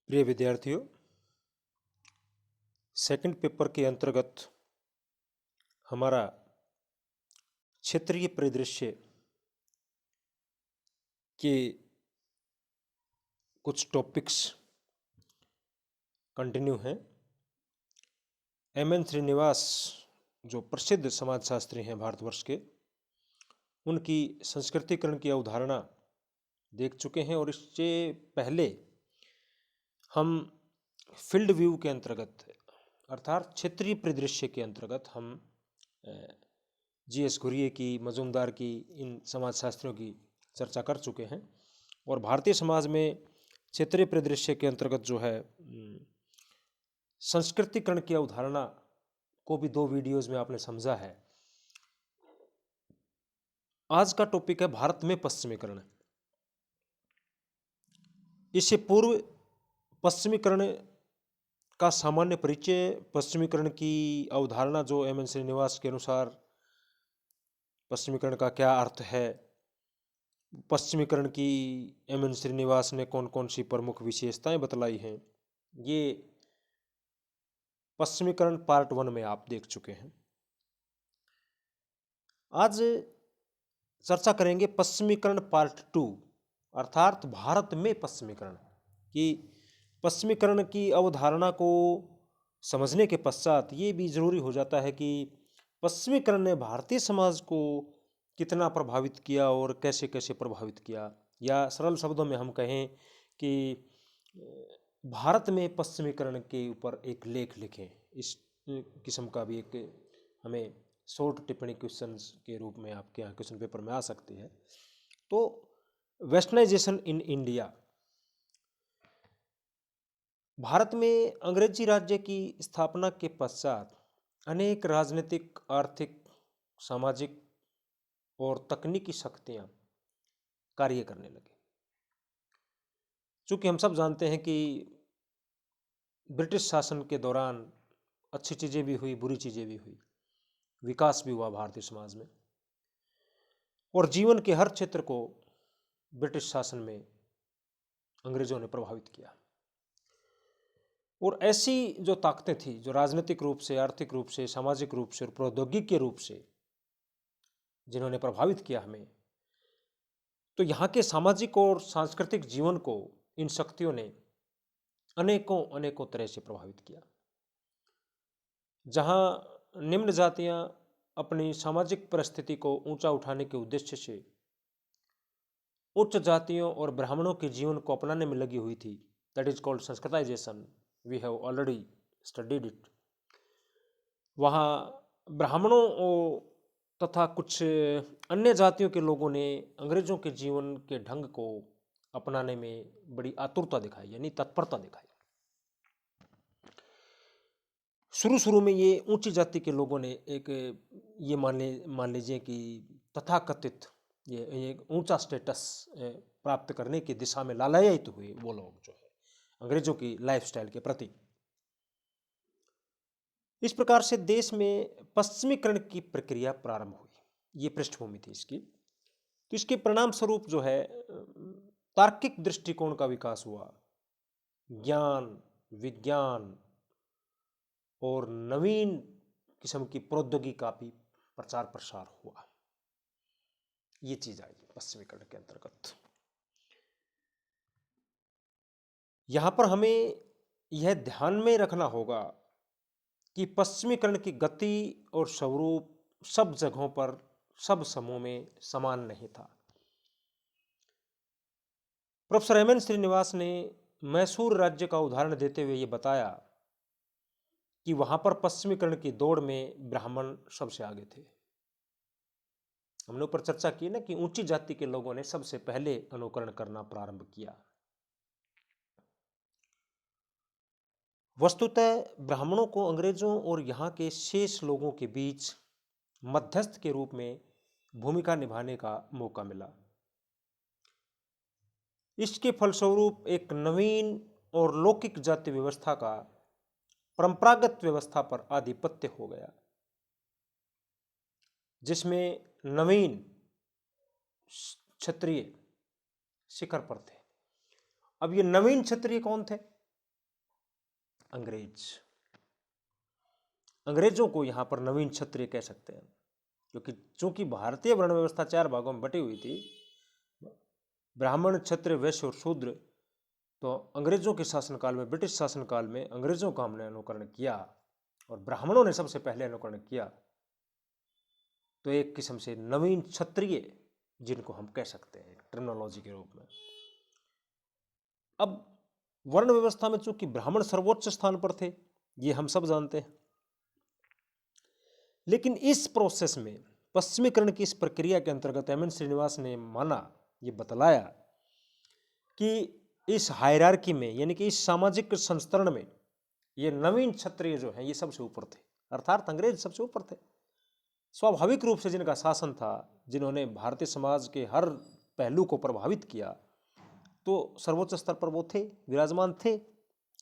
प्रिय विद्यार्थियों, second paper के अंतर्गत हमारा क्षेत्रीय परिदृश्य के कुछ टॉपिक्स कंटिन्यू हैं। एम.एन. श्रीनिवास जो प्रसिद्ध समाजशास्त्री हैं भारतवर्ष के, उनकी संस्कृतिकरण की अवधारणा देख चुके हैं और इससे पहले हम फील्ड व्यू के अंतर्गत अर्थात क्षेत्रीय परिदृश्य के अंतर्गत हम जी.एस. घुरिये की, मजूमदार की, इन समाजशास्त्रियों की चर्चा कर चुके हैं। और भारतीय समाज में क्षेत्रीय परिदृश्य के अंतर्गत जो है संस्कृतिकरण की अवधारणा को भी 2 वीडियोज में आपने समझा है। आज का टॉपिक है भारत में पश्चिमीकरण। इससे पूर्व पश्चिमीकरण का सामान्य परिचय, पश्चिमीकरण की अवधारणा जो एम.एन. श्रीनिवास के अनुसार पश्चिमीकरण का क्या अर्थ है, पश्चिमीकरण की एम.एन. श्रीनिवास ने कौन कौन सी प्रमुख विशेषताएं बतलाई हैं, ये पश्चिमीकरण पार्ट 1 में आप देख चुके हैं। आज चर्चा करेंगे पश्चिमीकरण पार्ट 2 अर्थात भारत में पश्चिमीकरण की। पश्चिमीकरण की अवधारणा को समझने के पश्चात ये भी जरूरी हो जाता है कि पश्चिमीकरण ने भारतीय समाज को कितना प्रभावित किया और कैसे कैसे प्रभावित किया, या सरल शब्दों में हम कहें कि भारत में पश्चिमीकरण के ऊपर एक लेख लिखें। इस किस्म का भी एक हमें शॉर्ट टिप्पणी क्वेश्चन के रूप में आपके यहाँ क्वेश्चन पेपर में आ सकती है। तो वेस्टर्नाइजेशन इन इंडिया, भारत में अंग्रेजी राज्य की स्थापना के पश्चात अनेक राजनीतिक, आर्थिक, सामाजिक और तकनीकी शक्तियां कार्य करने लगे। चूंकि हम सब जानते हैं कि ब्रिटिश शासन के दौरान अच्छी चीज़ें भी हुई, बुरी चीज़ें भी हुई, विकास भी हुआ भारतीय समाज में, और जीवन के हर क्षेत्र को ब्रिटिश शासन में अंग्रेजों ने प्रभावित किया। और ऐसी जो ताकतें थी जो राजनीतिक रूप से, आर्थिक रूप से, सामाजिक रूप से और प्रौद्योगिकी के रूप से जिन्होंने प्रभावित किया हमें, तो यहाँ के सामाजिक और सांस्कृतिक जीवन को इन शक्तियों ने अनेकों अनेकों तरह से प्रभावित किया। जहाँ निम्न जातियाँ अपनी सामाजिक परिस्थिति को ऊंचा उठाने के उद्देश्य से उच्च जातियों और ब्राह्मणों के जीवन को अपनाने में लगी हुई थी, that is called Sanskritisation, we have already studied it. वहाँ ब्राह्मणों तथा कुछ अन्य जातियों के लोगों ने अंग्रेजों के जीवन के ढंग को अपनाने में बड़ी आतुरता दिखाई, यानी तत्परता दिखाई। शुरू शुरू में ये ऊंची जाति के लोगों ने एक ये मान लीजिए कि तथाकथित ये एक ऊंचा स्टेटस प्राप्त करने की दिशा में लालायित हुए वो लोग जो है अंग्रेजों की लाइफस्टाइल के प्रति। इस प्रकार से देश में पश्चिमीकरण की प्रक्रिया प्रारंभ हुई, ये पृष्ठभूमि थी इसकी। तो इसके परिणाम स्वरूप जो है तार्किक दृष्टिकोण का विकास हुआ, ज्ञान, विज्ञान और नवीन किस्म की प्रौद्योगिकी का भी प्रचार प्रसार हुआ। ये चीज आई पश्चिमीकरण के अंतर्गत। यहां पर हमें यह ध्यान में रखना होगा कि पश्चिमीकरण की गति और स्वरूप सब जगहों पर, सब समूह में समान नहीं था। Professor M.N.. श्रीनिवास ने मैसूर राज्य का उदाहरण देते हुए ये बताया कि वहां पर पश्चिमीकरण की दौड़ में ब्राह्मण सबसे आगे थे। हमने ऊपर चर्चा की ना कि ऊंची जाति के लोगों ने सबसे पहले अनुकरण करना प्रारंभ किया। वस्तुतः ब्राह्मणों को अंग्रेजों और यहाँ के शेष लोगों के बीच मध्यस्थ के रूप में भूमिका निभाने का मौका मिला। इसके फलस्वरूप एक नवीन और लौकिक जाति व्यवस्था का परंपरागत व्यवस्था पर आधिपत्य हो गया, जिसमें नवीन क्षत्रिय शिखर पर थे। अब ये नवीन क्षत्रिय कौन थे? अंग्रेज। अंग्रेजों को यहाँ पर नवीन क्षत्रिय कह सकते हैं, क्योंकि चूंकि भारतीय वर्ण व्यवस्था 4 भागों में बटी हुई थी, ब्राह्मण, क्षत्रिय, वैश्य और शूद्र। तो अंग्रेजों के शासनकाल में, ब्रिटिश शासनकाल में अंग्रेजों का हमने अनुकरण किया और ब्राह्मणों ने सबसे पहले अनुकरण किया। तो एक किस्म से नवीन क्षत्रिय जिनको हम कह सकते हैं टर्मिनोलॉजी के रूप में। अब वर्ण व्यवस्था में चूंकि ब्राह्मण सर्वोच्च स्थान पर थे, ये हम सब जानते हैं, लेकिन इस प्रोसेस में पश्चिमीकरण की इस प्रक्रिया के अंतर्गत एम एन श्रीनिवास ने माना, ये बतलाया कि इस हायरार्की में, यानी कि इस सामाजिक संस्तरण में, ये नवीन क्षत्रिय जो हैं ये सबसे ऊपर थे, अर्थात अंग्रेज सबसे ऊपर थे। स्वाभाविक रूप से जिनका शासन था, जिन्होंने भारतीय समाज के हर पहलू को प्रभावित किया, तो सर्वोच्च स्तर पर वो थे, विराजमान थे,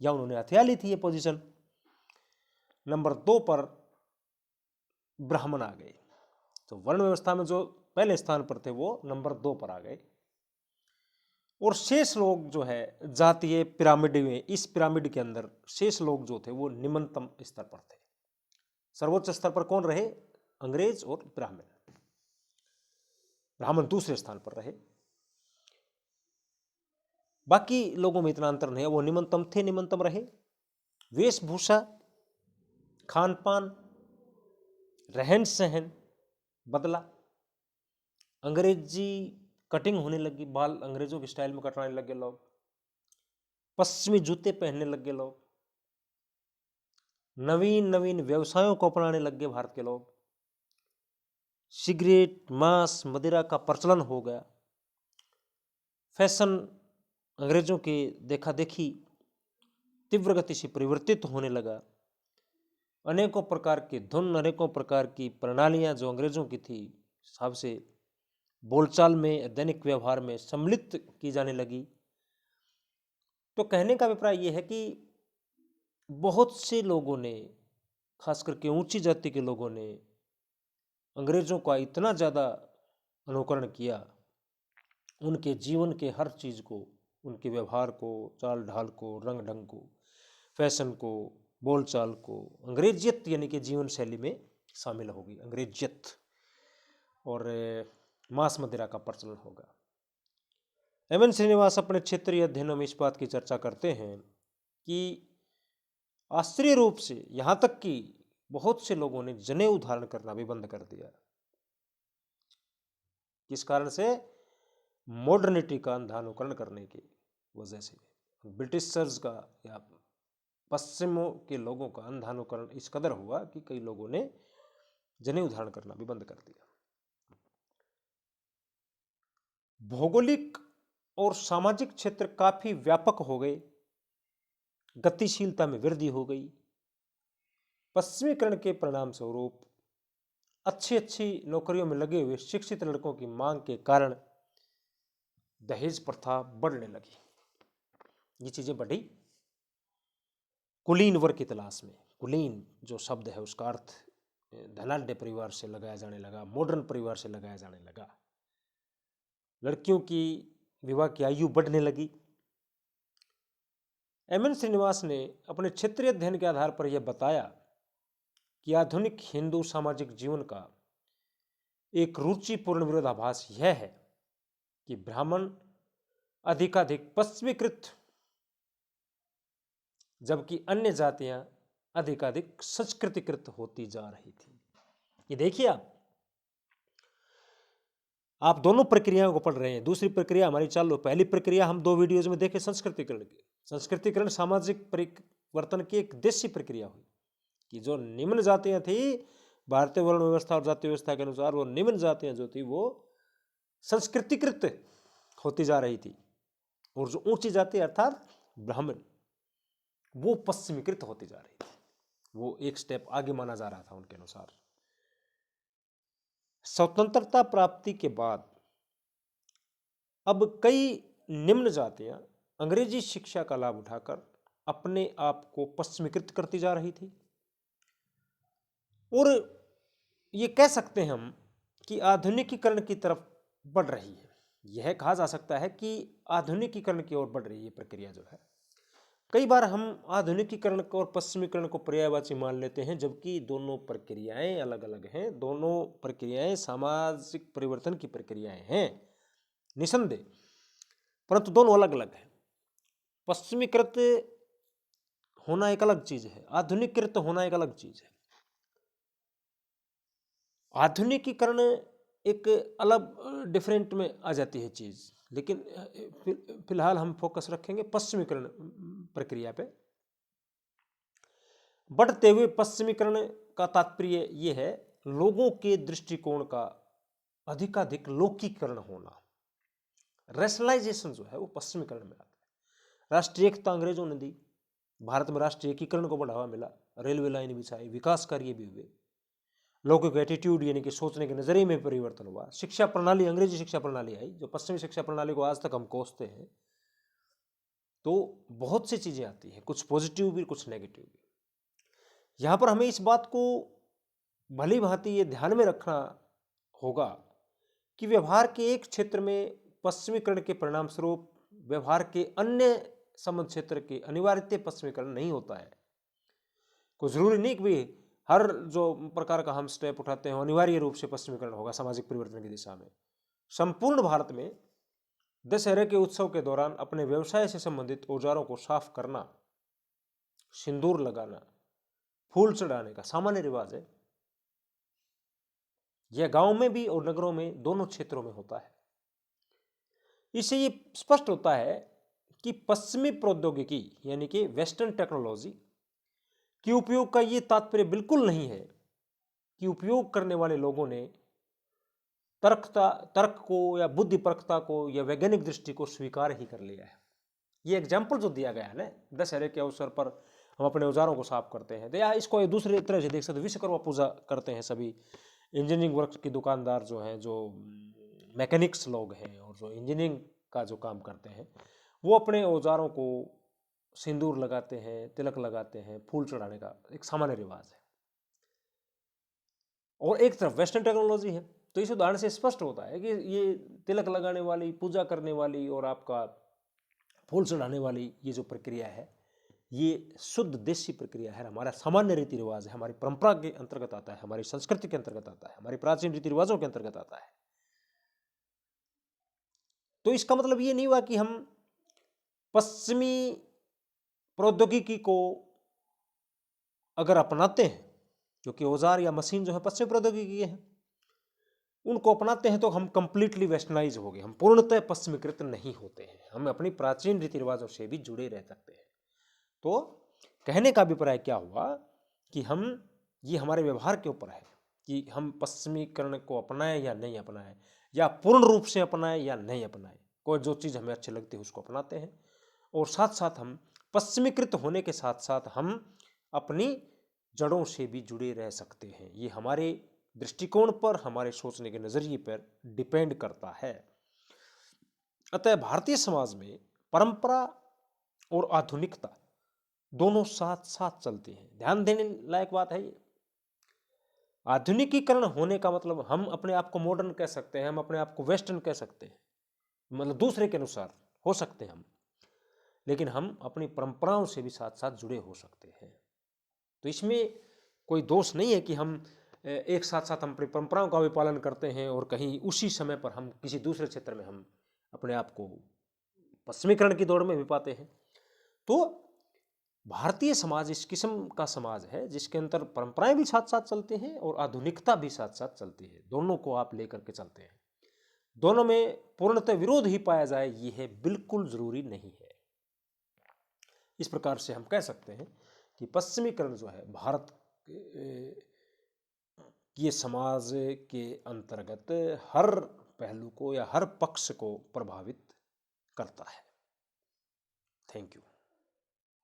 या उन्होंने हथिया ली थी ये पोजीशन। नंबर 2 पर ब्राह्मण आ गए। तो वर्ण व्यवस्था में जो पहले स्थान पर थे वो नंबर 2 पर आ गए, और शेष लोग जो है जातीय पिरामिड में, इस पिरामिड के अंदर शेष लोग जो थे वो निम्नतम स्तर पर थे। सर्वोच्च स्तर पर कौन रहे? अंग्रेज और ब्राह्मण। ब्राह्मण दूसरे स्थान पर रहे, बाकी लोगों में इतना अंतर नहीं है, वो निम्नतम थे, निम्नतम रहे। वेशभूषा, खान पान, रहन सहन बदला। अंग्रेजी कटिंग होने लगी, बाल अंग्रेजों के स्टाइल में कटवाने लगे लोग, पश्चिमी जूते पहनने लगे लोग, नवीन नवीन व्यवसायों को अपनाने लगे भारत के लोग, सिगरेट, मांस, मदिरा का प्रचलन हो गया, फैशन अंग्रेजों के देखा देखी तीव्र गति से परिवर्तित होने लगा। अनेकों प्रकार की धुन, अनेकों प्रकार की प्रणालियां जो अंग्रेजों की थी, हिसाब से बोलचाल में, दैनिक व्यवहार में सम्मिलित की जाने लगी। तो कहने का अभिप्राय यह है कि बहुत से लोगों ने, खास करके ऊंची जाति के लोगों ने, अंग्रेजों का इतना ज़्यादा अनुकरण किया, उनके जीवन के हर चीज़ को, उनके व्यवहार को, चाल ढाल को, रंग ढंग को, फैशन को, बोलचाल को, अंग्रेजियत यानी कि जीवन शैली में शामिल होगी, अंग्रेजियत, और मांस मदिरा का प्रचलन होगा। एम एन श्रीनिवास अपने क्षेत्रीय अध्ययनों में इस बात की चर्चा करते हैं कि आश्चर्य रूप से यहाँ तक कि बहुत से लोगों ने जनेऊ धारण करना भी बंद कर दिया। किस कारण से? मॉडर्निटी का अंधानुकरण करने की वजह से। ब्रिटिशर्स का या पश्चिमों के लोगों का अंधानुकरण इस कदर हुआ कि कई लोगों ने जनेऊ धारण करना भी बंद कर दिया। भौगोलिक और सामाजिक क्षेत्र काफी व्यापक हो गए, गतिशीलता में वृद्धि हो गई। पश्चिमीकरण के परिणाम स्वरूप अच्छी अच्छी नौकरियों में लगे हुए शिक्षित लड़कों की मांग के कारण दहेज प्रथा बढ़ने लगी। ये चीजें बढ़ी कुलीन वर्ग की तलाश में। कुलीन जो शब्द है उसका अर्थ धनाढ्य परिवार से लगाया जाने लगा, मॉडर्न परिवार से लगाया जाने लगा। लड़कियों की विवाह की आयु बढ़ने लगी। एम एन श्रीनिवास ने अपने क्षेत्रीय अध्ययन के आधार पर यह बताया कि आधुनिक हिंदू सामाजिक जीवन का एक रुचिपूर्ण विरोधाभास यह है कि ब्राह्मण अधिकाधिक पश्चिमीकृत, जबकि अन्य जातियां अधिकाधिक संस्कृतिकृत होती जा रही थी। ये देखिए, आप दोनों प्रक्रियाओं को पढ़ रहे हैं। दूसरी प्रक्रिया हमारी चालू। पहली प्रक्रिया हम 2 वीडियोज में देखे संस्कृतिकरण की। संस्कृतिकरण सामाजिक परिवर्तन की एक देशी प्रक्रिया हुई कि जो निम्न जातियां थी भारतीय वर्ण व्यवस्था और जाति व्यवस्था के अनुसार, वो निम्न जातियां जो थी वो संस्कृतिकृत होती जा रही थी, और जो ऊंची जाति अर्थात ब्राह्मण वो पश्चिमीकृत होती जा रही थी। वो एक स्टेप आगे माना जा रहा था उनके अनुसार। स्वतंत्रता प्राप्ति के बाद अब कई निम्न जातियां अंग्रेजी शिक्षा का लाभ उठाकर अपने आप को पश्चिमीकृत करती जा रही थी, और ये कह सकते हैं हम कि आधुनिकीकरण की तरफ बढ़ रही है। यह कहा जा सकता है कि आधुनिकीकरण की ओर बढ़ रही है प्रक्रिया जो है। कई बार हम आधुनिकीकरण को और पश्चिमीकरण को पर्यायवाची मान लेते हैं, जबकि दोनों प्रक्रियाएं अलग अलग हैं। दोनों प्रक्रियाएं सामाजिक परिवर्तन की प्रक्रियाएं हैं निसंदेह, परंतु दोनों अलग अलग हैं। पश्चिमीकृत होना एक अलग चीज है, आधुनिकीकृत होना एक अलग चीज है। आधुनिकीकरण एक अलग डिफरेंट में आ जाती है चीज, लेकिन फिलहाल हम फोकस रखेंगे पश्चिमीकरण प्रक्रिया पे। बढ़ते हुए पश्चिमीकरण का तात्पर्य यह है लोगों के दृष्टिकोण का अधिकाधिक लोकीकरण होना। रैशनलाइजेशन जो है वो पश्चिमीकरण में आता है। राष्ट्रीय एकता अंग्रेजों ने दी, भारत में राष्ट्रीय एकीकरण को बढ़ावा मिला, रेलवे लाइन बिछाई, विकास कार्य भी हुए, लोगों के एटीट्यूड यानी कि सोचने के नजरिए में परिवर्तन हुआ। शिक्षा प्रणाली, अंग्रेजी शिक्षा प्रणाली आई, जो पश्चिमी शिक्षा प्रणाली को आज तक हम कोसते हैं। तो बहुत सी चीजें आती हैं, कुछ पॉजिटिव भी कुछ नेगेटिव भी। यहां पर हमें इस बात को भली भांति ये ध्यान में रखना होगा कि व्यवहार के एक क्षेत्र में पश्चिमीकरण के परिणाम स्वरूप व्यवहार के अन्य संबंध क्षेत्र के अनिवार्यतः पश्चिमीकरण नहीं होता है। कोई जरूरी नहीं कि हर जो प्रकार का हम स्टेप उठाते हैं अनिवार्य रूप से पश्चिमीकरण होगा सामाजिक परिवर्तन की दिशा में। संपूर्ण भारत में दशहरे के उत्सव के दौरान अपने व्यवसाय से संबंधित औजारों को साफ करना, सिंदूर लगाना, फूल चढ़ाने का सामान्य रिवाज है। यह गांव में भी और नगरों में दोनों क्षेत्रों में होता है। इससे ये स्पष्ट होता है कि पश्चिमी प्रौद्योगिकी यानी कि वेस्टर्न टेक्नोलॉजी कि उपयोग का ये तात्पर्य बिल्कुल नहीं है कि उपयोग करने वाले लोगों ने तर्क को या बुद्धिपरकता को या वैज्ञानिक दृष्टि को स्वीकार ही कर लिया है। ये एग्जाम्पल जो दिया गया है ना, दशहरे के अवसर पर हम अपने औजारों को साफ करते हैं, या इसको दूसरे तरह से देख सकते हैं, विश्वकर्मा पूजा करते हैं सभी इंजीनियरिंग वर्क की दुकानदार जो हैं, जो मैकेनिक्स लोग हैं और जो इंजीनियरिंग का जो काम करते हैं, वो अपने औजारों को सिंदूर लगाते हैं, तिलक लगाते हैं, फूल चढ़ाने का एक सामान्य रिवाज है। और एक तरफ वेस्टर्न टेक्नोलॉजी है। तो इस उदाहरण से स्पष्ट होता है कि ये तिलक लगाने वाली, पूजा करने वाली और आपका फूल चढ़ाने वाली ये जो प्रक्रिया है, ये शुद्ध देशी प्रक्रिया है, हमारा सामान्य रीति रिवाज है, हमारी परंपरा के अंतर्गत आता है, हमारी संस्कृति के अंतर्गत आता है, हमारी प्राचीन रीति रिवाजों के अंतर्गत आता है। तो इसका मतलब ये नहीं हुआ कि हम पश्चिमी प्रौद्योगिकी को अगर अपनाते हैं, क्योंकि औजार या मशीन जो है पश्चिमी प्रौद्योगिकी है, उनको अपनाते हैं तो हम कंप्लीटली वेस्टर्नाइज हो गए, हम पूर्णतः पश्चिमीकृत नहीं होते हैं, हम अपनी प्राचीन रीति रिवाजों से भी जुड़े रह सकते हैं। तो कहने का अभिप्राय क्या हुआ कि हम ये हमारे व्यवहार के ऊपर है कि हम पश्चिमीकरण को अपनाएं या नहीं अपनाएं, या पूर्ण रूप से अपनाएं या नहीं अपनाएं। कोई जो चीज़ हमें अच्छी लगती है उसको अपनाते हैं, और साथ साथ हम पश्चिमीकृत होने के साथ साथ हम अपनी जड़ों से भी जुड़े रह सकते हैं। ये हमारे दृष्टिकोण पर, हमारे सोचने के नजरिए पर डिपेंड करता है। अतः भारतीय समाज में परंपरा और आधुनिकता दोनों साथ साथ चलती हैं। ध्यान देने लायक बात है ये। आधुनिकीकरण होने का मतलब हम अपने आप को मॉडर्न कह सकते हैं, हम अपने आप को वेस्टर्न कह सकते हैं, मतलब दूसरे के अनुसार हो सकते हैं हम, लेकिन हम अपनी परंपराओं से भी साथ साथ जुड़े हो सकते हैं। तो इसमें कोई दोष नहीं है कि हम एक साथ साथ हम अपनी परंपराओं का भी पालन करते हैं और कहीं उसी समय पर हम किसी दूसरे क्षेत्र में हम अपने आप को पश्चिमीकरण की दौड़ में भी पाते हैं। तो भारतीय समाज इस किस्म का समाज है जिसके अंदर परंपराएं भी साथ साथ चलती हैं और आधुनिकता भी साथ साथ चलती है। दोनों को आप लेकर के चलते हैं, दोनों में पूर्णतः विरोध ही पाया जाए ये है बिल्कुल जरूरी नहीं है। इस प्रकार से हम कह सकते हैं कि पश्चिमीकरण जो है भारत ये समाज के अंतर्गत हर पहलू को या हर पक्ष को प्रभावित करता है। Thank you.